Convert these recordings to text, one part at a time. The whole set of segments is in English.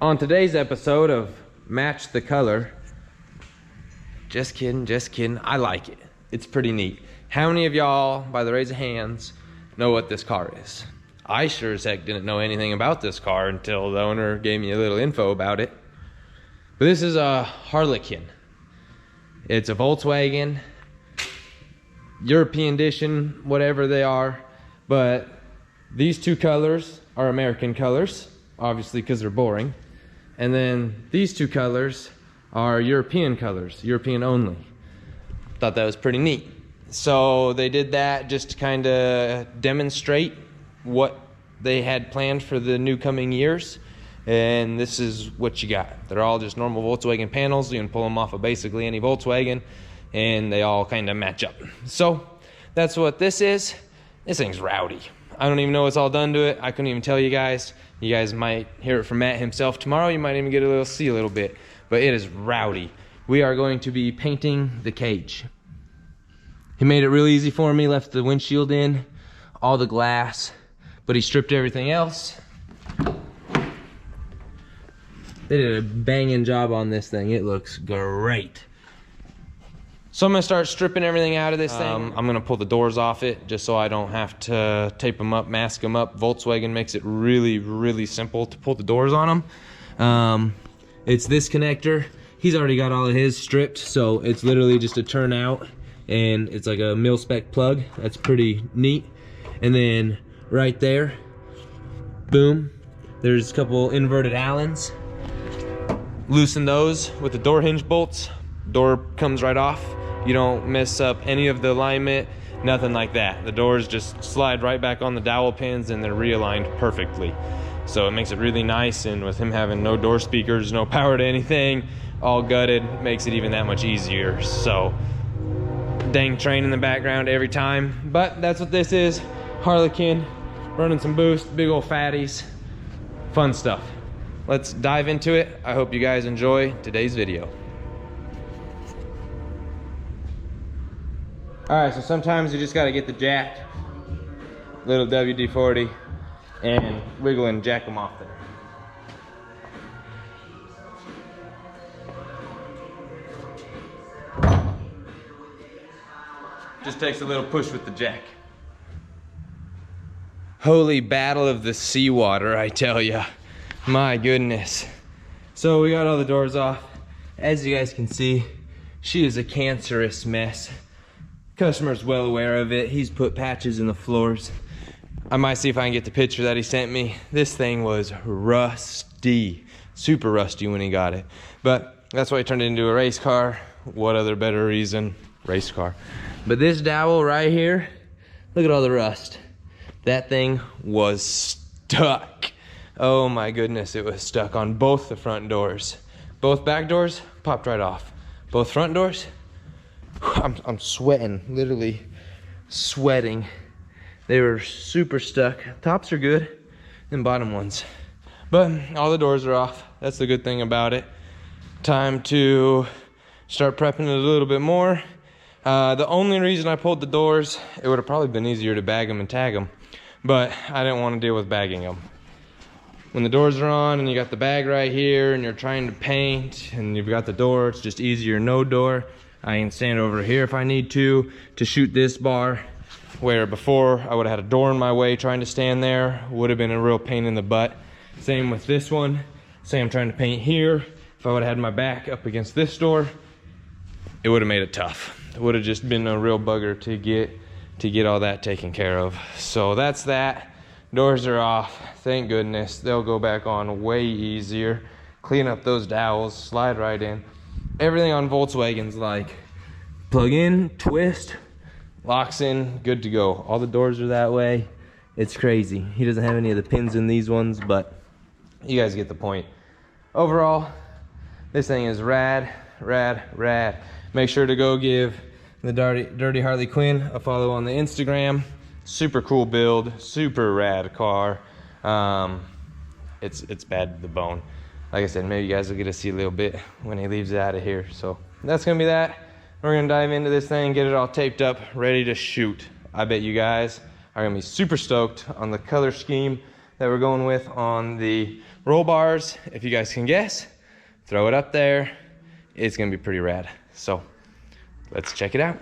On today's episode of Match the Color, just kidding, I like it. It's pretty neat. How many of y'all, by the raise of hands, know what this car is? I sure as heck didn't know anything about this car until the owner gave me a little info about it. But this is a Harlequin. It's a Volkswagen, European edition, whatever they are. But these two colors are American colors, obviously because they're boring. And then these two colors are European colors, European only. Thought that was pretty neat. So they did that just to kind of demonstrate what they had planned for the new coming years. And this is what you got. They're all just normal Volkswagen panels. You can pull them off of basically any Volkswagen and they all kind of match up. So that's what this is. This thing's rowdy. I don't even know what's all done to it. I couldn't even tell you guys. You guys might hear it from Matt himself tomorrow. You might even get a see a little bit, but it is rowdy. We are going to be painting the cage. He made it real easy for me, left the windshield in, all the glass, but he stripped everything else. They did a banging job on this thing. It looks great. So I'm gonna start stripping everything out of this thing. I'm gonna pull the doors off it just so I don't have to tape them up, mask them up. Volkswagen makes it really, really simple to pull the doors on them. It's this connector. He's already got all of his stripped, so it's literally just a turnout and it's like a mil-spec plug. That's pretty neat. And then right there, boom, there's a couple inverted Allens. Loosen those with the door hinge bolts. Door comes right off. You don't mess up any of the alignment, nothing like that. The doors just slide right back on the dowel pins and they're realigned perfectly. So it makes it really nice, and with him having no door speakers, no power to anything, all gutted, makes it even that much easier. So dang train in the background every time, but that's what this is. Harlequin, running some boost, big old fatties, fun stuff. Let's dive into it. I hope you guys enjoy today's video. All right, so sometimes you just gotta get the jack, little WD-40, and wiggle and jack them off there. Just takes a little push with the jack. Holy battle of the seawater, I tell ya. My goodness. So we got all the doors off. As you guys can see, she is a cancerous mess. Customer's well aware of it. He's put patches in the floors. I might see if I can get the picture that he sent me. This thing was rusty, super rusty when he got it. But that's why he turned it into a race car. What other better reason? Race car. But this dowel right here, look at all the rust. That thing was stuck. Oh my goodness, it was stuck on both the front doors. Both back doors popped right off. Both front doors, I'm sweating, literally sweating. They were super stuck. Tops are good, and bottom ones. But all the doors are off. That's the good thing about it. Time to start prepping it a little bit more. The only reason I pulled the doors, it would have probably been easier to bag them and tag them, but I didn't want to deal with bagging them. When the doors are on and you got the bag right here and you're trying to paint and you've got the door, it's just easier no door. I can stand over here if I need to shoot this bar, where before I would have had a door in my way trying to stand there. Would have been a real pain in the butt. Same with this one. Say I'm trying to paint here. If I would have had my back up against this door, it would have made it tough. It would have just been a real bugger to get all that taken care of. So that's that. Doors are off, thank goodness. They'll go back on way easier. Clean up those dowels, slide right in. Everything on Volkswagen's like plug in, twist, locks in, good to go. All the doors are that way. It's crazy. He doesn't have any of the pins in these ones, but you guys get the point. Overall, this thing is rad, rad, rad. Make sure to go give the Dirty Harlequin a follow on the Instagram. Super cool build, super rad car. It's bad to the bone. Like I said, maybe you guys will get to see a little bit when he leaves it out of here. So that's gonna be that. We're gonna dive into this thing, get it all taped up, ready to shoot. I bet you guys are gonna be super stoked on the color scheme, that we're going with on the roll bars. If you guys can guess, throw it up there. It's gonna be pretty rad. So let's check it out.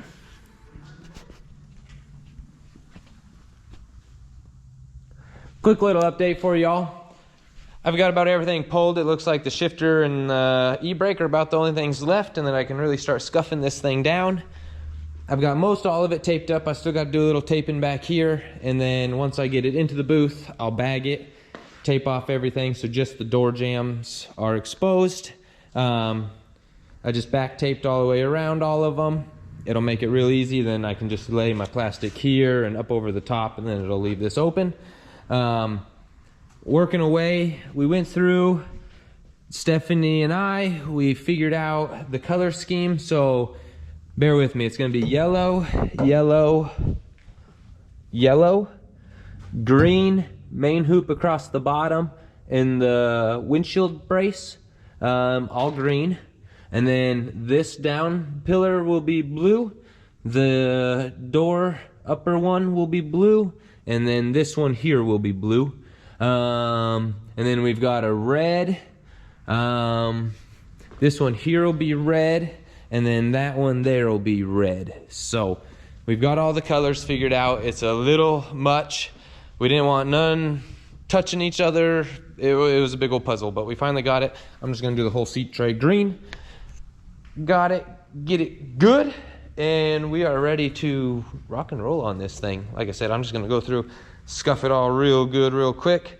Quick little update for y'all. I've got about everything pulled. It looks like the shifter and the e-brake are about the only things left, and then I can really start scuffing this thing down. I've got most all of it taped up. I still got to do a little taping back here, and then once I get it into the booth, I'll bag it, tape off everything so just the door jambs are exposed. I just back taped all the way around all of them. It'll make it real easy. Then I can just lay my plastic here and up over the top, and then it'll leave this open. Working away, we went through, Stephanie and we figured out the color scheme. So bear with me. It's going to be yellow, yellow, yellow, green, main hoop across the bottom, and the windshield brace, all green. And then this down pillar will be blue. The door upper one will be blue. And then this one here will be blue. And then we've got a red. This one here will be red. And then that one there will be red. So we've got all the colors figured out. It's a little much. We didn't want none touching each other. It was a big old puzzle, but we finally got it. I'm just gonna do the whole seat tray green. Got it, get it good, and we are ready to rock and roll on this thing. Like I said, I'm just gonna go through, scuff it all real good, real quick,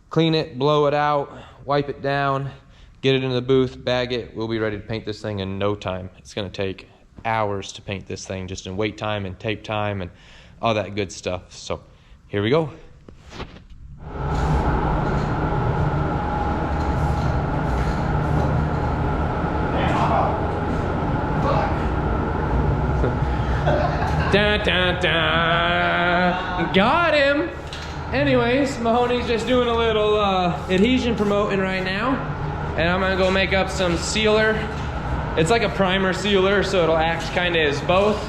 clean it, blow it out, wipe it down, get it into the booth, bag it. We'll be ready to paint this thing in no time. It's gonna take hours to paint this thing, just in wait time and tape time and all that good stuff. So here we go. Dun, dun, dun. Got him. Anyways, Mahoney's just doing a little adhesion promoting right now, and I'm gonna go make up some sealer. It's like a primer sealer, so it'll act kind of as both.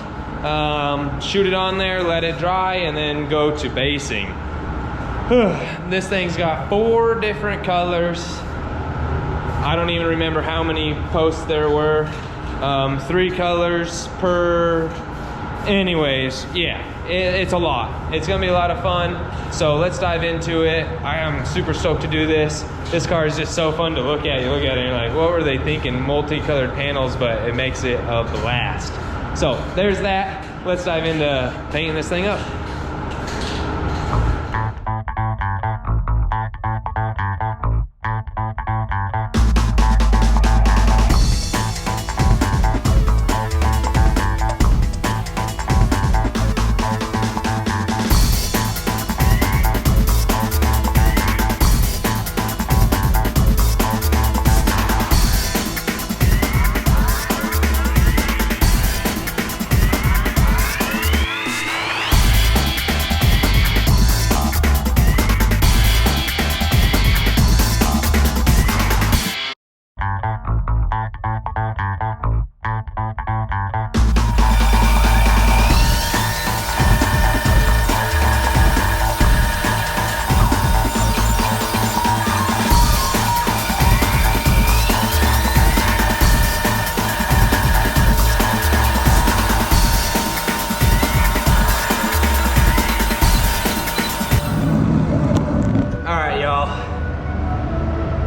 Shoot it on there, let it dry, and then go to basing. This thing's got 4 different colors. I don't even remember how many posts there were. 3 colors per. Anyways, yeah, it's a lot. It's gonna be a lot of fun. So let's dive into it. I am super stoked to do this. This car is just so fun to look at. You look at it and you're like, what were they thinking? Multicolored panels, but it makes it a blast. So there's that. Let's dive into painting this thing up.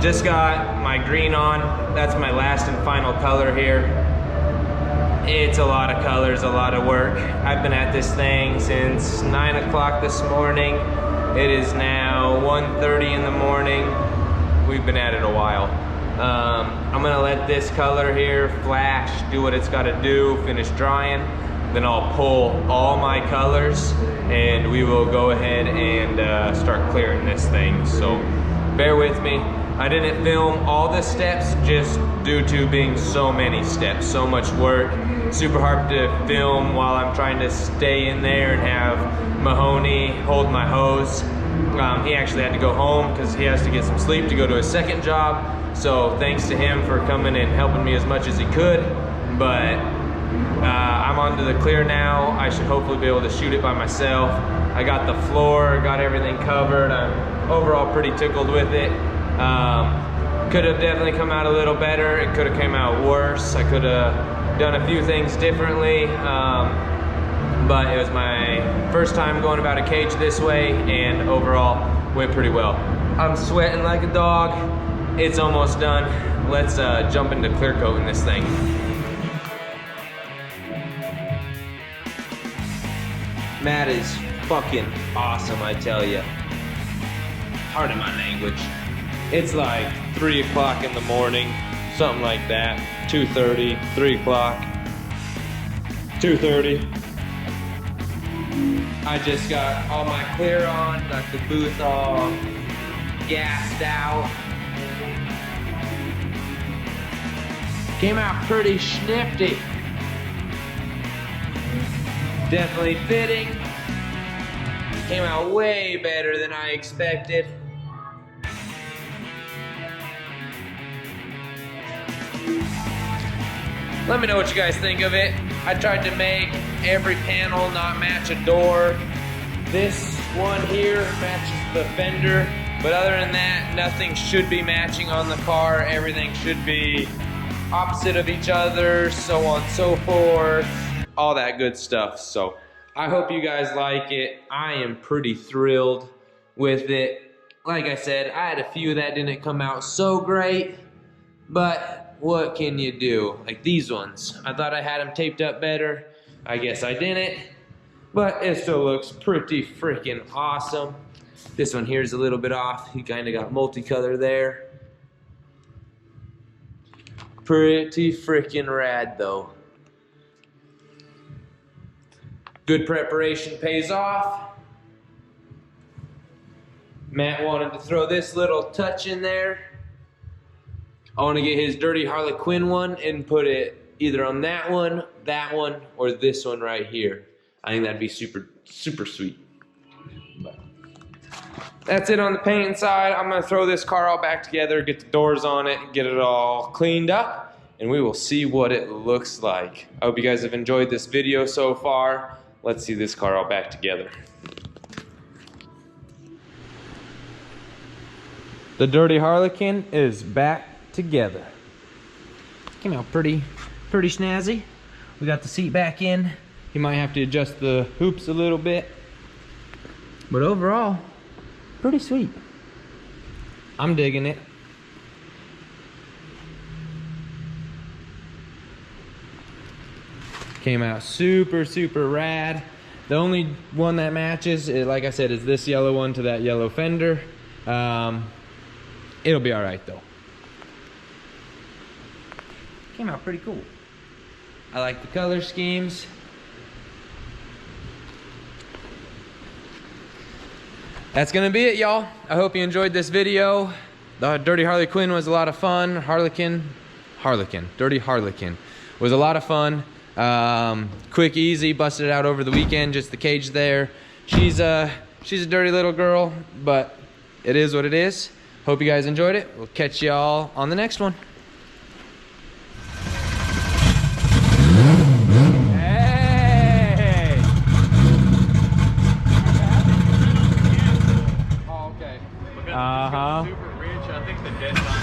Just got my green on. That's my last and final color here. It's a lot of colors, a lot of work. I've been at this thing since 9 o'clock this morning. It is now 1:30 in the morning. We've been at it a while. I'm gonna let this color here flash, do what it's gotta do, finish drying. Then I'll pull all my colors and we will go ahead and start clearing this thing. So bear with me. I didn't film all the steps just due to being so many steps, so much work. Super hard to film while I'm trying to stay in there and have Mahoney hold my hose. He actually had to go home because he has to get some sleep to go to his second job. So thanks to him for coming and helping me as much as he could. But I'm onto the clear now. I should hopefully be able to shoot it by myself. I got the floor, got everything covered. I'm overall pretty tickled with it. Could have definitely come out a little better. It could have came out worse. I could have done a few things differently. But it was my first time going about a cage this way, and overall went pretty well. I'm sweating like a dog. It's almost done. Let's jump into clear coating this thing. Matt is fucking awesome, I tell you. Pardon my language. It's like 3 o'clock in the morning, something like that. 2:30, 3 o'clock, 2:30. I just got all my clear on, got the booth all gassed out. Came out pretty snifty. Definitely fitting. Came out way better than I expected. Let me know what you guys think of it. I tried to make every panel not match a door. This one here matches the fender, but other than that, nothing should be matching on the car. Everything should be opposite of each other, so on and so forth. All that good stuff. So I hope you guys like it. I am pretty thrilled with it. Like I said, I had a few that didn't come out so great, but what can you do? Like these ones. I thought I had them taped up better. I guess I didn't, but it still looks pretty freaking awesome. This one here is a little bit off. He kind of got multicolor there. Pretty freaking rad though. Good preparation pays off. Matt wanted to throw this little touch in there. I want to get his dirty Harlequin one and put it either on that one, or this one right here. I think that'd be super, super sweet. But that's it on the painting side. I'm gonna throw this car all back together, get the doors on it, get it all cleaned up, and we will see what it looks like. I hope you guys have enjoyed this video so far. Let's see this car all back together. The dirty Harlequin is back together. Came out pretty snazzy. We got the seat back in. You might have to adjust the hoops a little bit, but overall, pretty sweet. I'm digging it. Came out super, super rad. The only one that matches, like I said, is this yellow one to that yellow fender. It'll be all right though. Came out pretty cool. I like the color schemes. That's gonna be it, y'all. I hope you enjoyed this video. The Dirty Harlequin was a lot of fun. Dirty Harlequin was a lot of fun. Quick, easy, busted it out over the weekend, just the cage there. She's a dirty little girl, but it is what it is. Hope you guys enjoyed it. We'll catch y'all on the next one. Hey! Oh, okay. Uh-huh. Super rich. I think the deadline.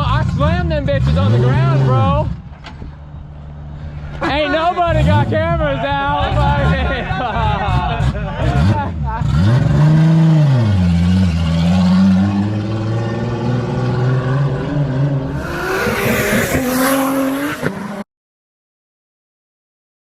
I slammed them bitches on the ground, bro. Ain't nobody got cameras out.